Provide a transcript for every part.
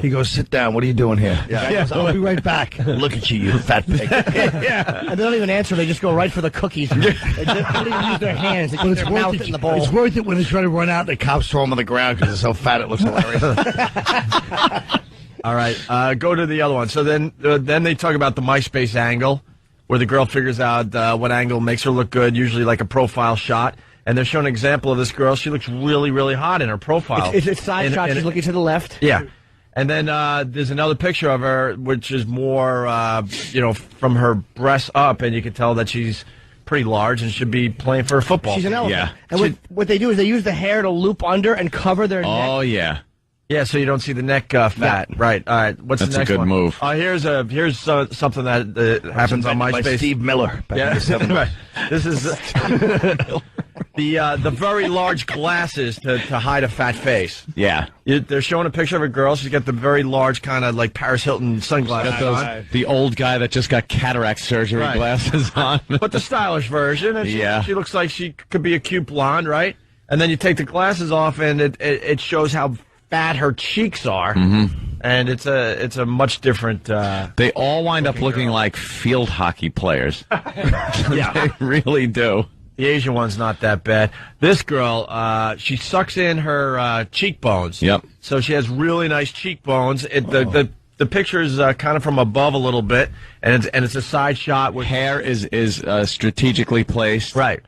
He goes, sit down. What are you doing here? Yeah. I'll be right back. Look at you fat pig. And they don't even answer. They just go right for the cookies. They don't even use their hands. They put their mouth in the bowl. It's worth it when they try to run out and the cops throw them on the ground because they're so fat it looks hilarious. All right, go to the other one. So then they talk about the MySpace angle, where the girl figures out what angle makes her look good, usually like a profile shot. And they're showing an example of this girl. She looks really, really hot in her profile. It's a side shot. She's looking to the left. Yeah. And then there's another picture of her, which is more, from her breasts up, and you can tell that she's pretty large and should be playing for a football. She's an elephant. Yeah. And what they do is they use the hair to loop under and cover their neck. Oh, yeah. Yeah, so you don't see the neck fat. Yeah. Right. All right. What's That's the next a good one? move. Here's something that happens on MySpace. By Steve Miller. Back in the 70s. Right. This is the very large glasses to hide a fat face. Yeah. They're showing a picture of a girl. She's got the very large kind of like Paris Hilton sunglasses on. The old guy that just got cataract surgery glasses on. But the stylish version. And she looks like she could be a cute blonde, right? And then you take the glasses off, and it shows how fat her cheeks are. Mm-hmm. And it's a much different. They all wind up looking like field hockey players. Yeah, they really do. The Asian one's not that bad. This girl, she sucks in her cheekbones. Yep. So she has really nice cheekbones. The picture is kind of from above a little bit, and it's a side shot with hair is strategically placed. Right.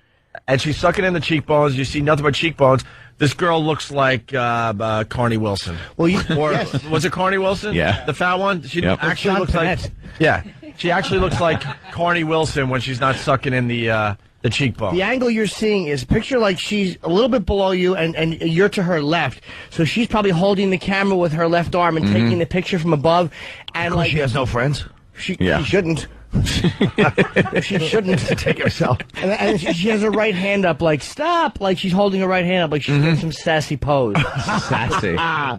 And she's sucking in the cheekbones. You see nothing but cheekbones. This girl looks like Carney Wilson. Well, yes. Was it Carney Wilson? Yeah. The fat one? She actually Sean looks like. Panette. Yeah. She actually looks like Carney Wilson when she's not sucking in the cheekbone. The angle you're seeing is picture like she's a little bit below you and you're to her left. So she's probably holding the camera with her left arm and taking the picture from above. And she has no friends. She shouldn't. She shouldn't take herself. And she has her right hand up like, stop! Like she's holding her right hand up like she's doing some sassy pose. Sassy. All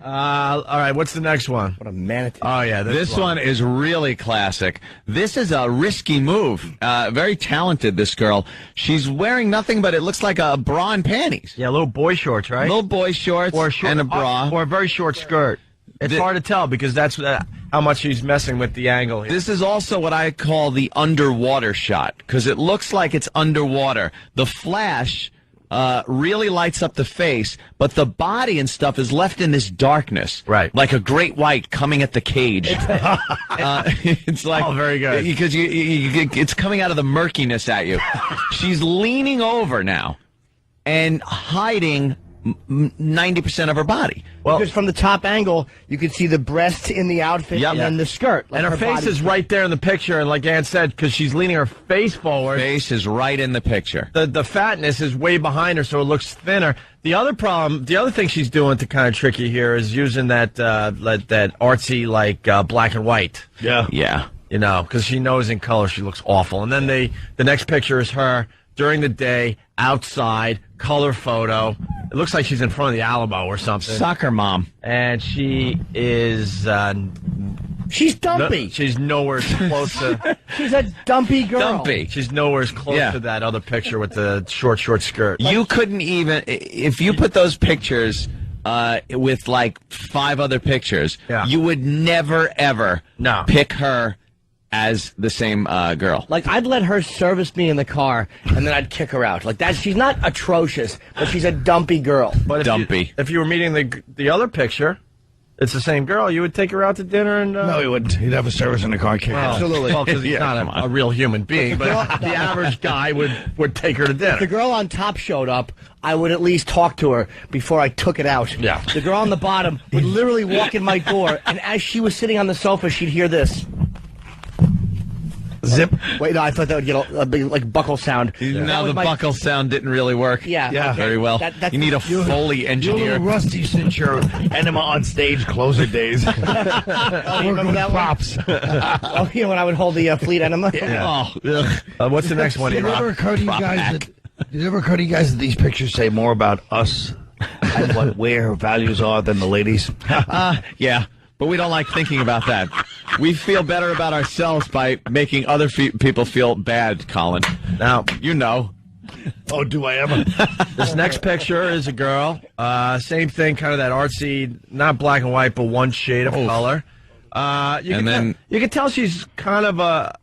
right, what's the next one? What a manatee. Oh, yeah. This one is really classic. This is a risky move. Very talented, this girl. She's wearing nothing but it looks like a bra and panties. Yeah, little boy shorts, right? Little boy shorts and a bra. Or a very short skirt. It's hard to tell because that's how much she's messing with the angle here. This is also what I call the underwater shot because it looks like it's underwater. The flash really lights up the face, but the body and stuff is left in this darkness. Right. Like a great white coming at the cage. It's like, very good. Because it's coming out of the murkiness at you. She's leaning over now and hiding 90% of her body. Well, because from the top angle, you can see the breasts in the outfit and then the skirt. Like and her face is right there in the picture, and like Ann said, because she's leaning her face forward. Face is right in the picture. The fatness is way behind her, so it looks thinner. The other thing she's doing to kind of trick you here is using that artsy, like, black and white. Yeah. Yeah. You know, because she knows in color she looks awful. And then the next picture is her during the day, outside, color photo. It looks like she's in front of the Alamo or something. Soccer mom. And she is... she's dumpy. She's nowhere close to... She's a dumpy girl. Dumpy. She's nowhere close to that other picture with the short skirt. You couldn't even... If you put those pictures with, like, 5 other pictures, you would never, ever pick her as the same girl. Like, I'd let her service me in the car, and then I'd kick her out. Like, she's not atrocious, but she's a dumpy girl. But if you were meeting the other picture, it's the same girl, you would take her out to dinner and... No, he wouldn't. He'd have a service in the car. Absolutely. Well, because he's not a real human being, but the average guy would take her to dinner. If the girl on top showed up, I would at least talk to her before I took it out. Yeah. The girl on the bottom would literally walk in my door, and as she was sitting on the sofa, she'd hear this. Zip. Wait, no, I thought that would get a big, like, buckle sound. Now the buckle sound didn't really work. Yeah. Very well. You need a Foley engineer. You're a little rusty since your Enema on Stage closer days. You remember that props. Oh, yeah, when I would hold the fleet enema? Yeah. What's the next one? Did it ever occur to you guys that these pictures say more about us and where our values are than the ladies? Yeah. But we don't like thinking about that. We feel better about ourselves by making other people feel bad, Colin. Now, you know. Oh, do I ever? This next picture is a girl. Same thing, kind of that artsy, not black and white, but one shade of color. You can tell she's kind of a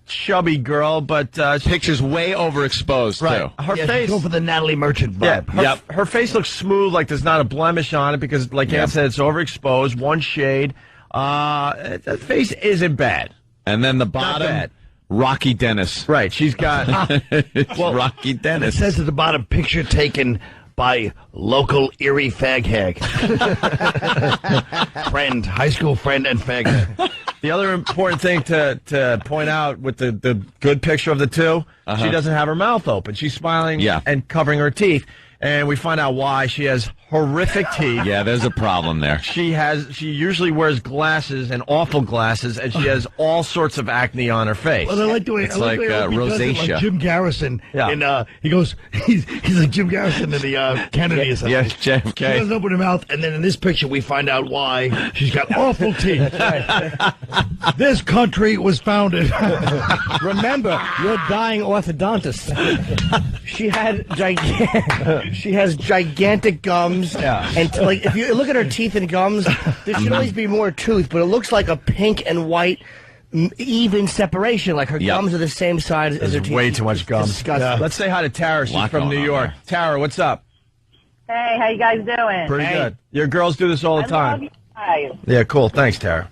chubby girl, but Picture's way overexposed, right. too. Her face. Go for the Natalie Merchant vibe. Her face looks smooth, like there's not a blemish on it because, like Ann said, it's overexposed. One shade. The face isn't bad. And then the bottom, Rocky Dennis. Right. She's got Rocky Dennis. It says at the bottom, picture taken by local Erie fag hag. Friend, high school friend and fag hag. the other important thing to point out with the good picture of the two. She doesn't have her mouth open. She's smiling and covering her teeth. And we find out why. She has horrific teeth. Yeah, there's a problem there. She usually wears glasses and awful glasses, and she has all sorts of acne on her face. Well, I like the way It's like rosacea. Like Jim Garrison. Yeah. He goes, he's like Jim Garrison in the Kennedy assassination. Yes, JFK. She doesn't open her mouth, and then in this picture we find out why she's got awful teeth. This country was founded. Remember, you're dying orthodontist. She has gigantic gums. Yeah. And like, if you look at her teeth and gums, there should always be more tooth, but it looks like a pink and white even separation. Like her gums are the same size as her teeth. Way too much gum. Disgusting. Let's say hi to Tara. She's from New York. Tara, what's up? Hey, how you guys doing? Pretty good. Your girls do this all the I time. love you guys. Yeah, cool. Thanks, Tara.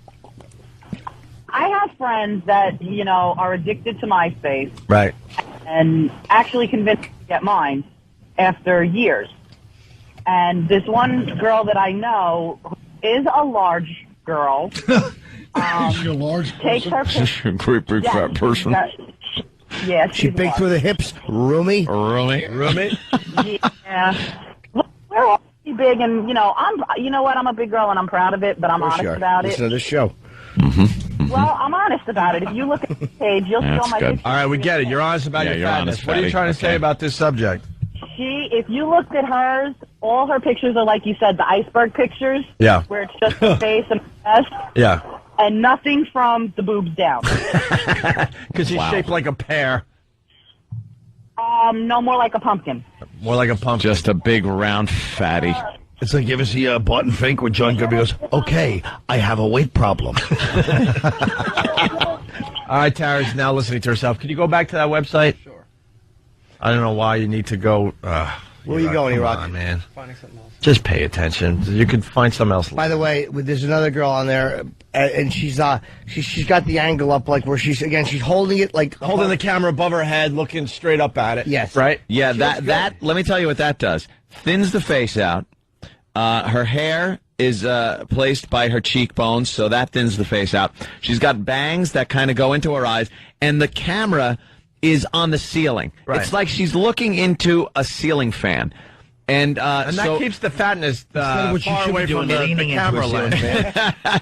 I have friends that, are addicted to MySpace Right. and actually convinced me to get mine after years. And this one girl that I know is a large girl. She's a large Takes her picture. Great big fat person. Yeah, She big through the hips, roomy. Roommate? Yeah. Look, we're all pretty big, and I'm a big girl, and I'm proud of it. But I'm honest about it. Listen to this show. Well, I'm honest about it. If you look at the page, you'll see all my pictures. All right, we get it. You're honest about your you're fatness. honest, What are you fatty. trying to say about this subject? If you looked at hers, all her pictures are like you said, the iceberg pictures. Yeah. Where it's just the face and the chest. Yeah. And nothing from the boobs down. Because she's shaped like a pear. No, more like a pumpkin. More like a pumpkin. Just a big round fatty. It's like, you ever see Bought and Fink where John Kirby goes, okay, I have a weight problem. All right, Tara's now listening to herself. Can you go back to that website? Sure. I don't know why you need to go. Where are you going, Come E-Rock? on, man. Finding something else. Just pay attention. You could find something else. By the way, there's another girl on there, and she's got the angle up like where she's holding it like Holding the camera above her head, looking straight up at it. Yes. Right? Yeah, that. Let me tell you what that does. Thins the face out. Her hair is placed by her cheekbones, so that thins the face out. She's got bangs that kind of go into her eyes, and the camera is on the ceiling. Right. It's like she's looking into a ceiling fan. And that keeps the fatness what you far should be away doing, from the leaning into camera a ceiling lens.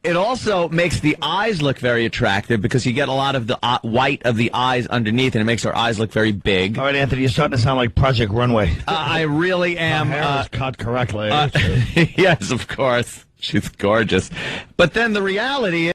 it also makes the eyes look very attractive because you get a lot of the white of the eyes underneath, and it makes her eyes look very big. All right, Anthony, you're starting to sound like Project Runway. I really am. Her hair is cut correctly. Yes, of course. She's gorgeous. But then the reality is,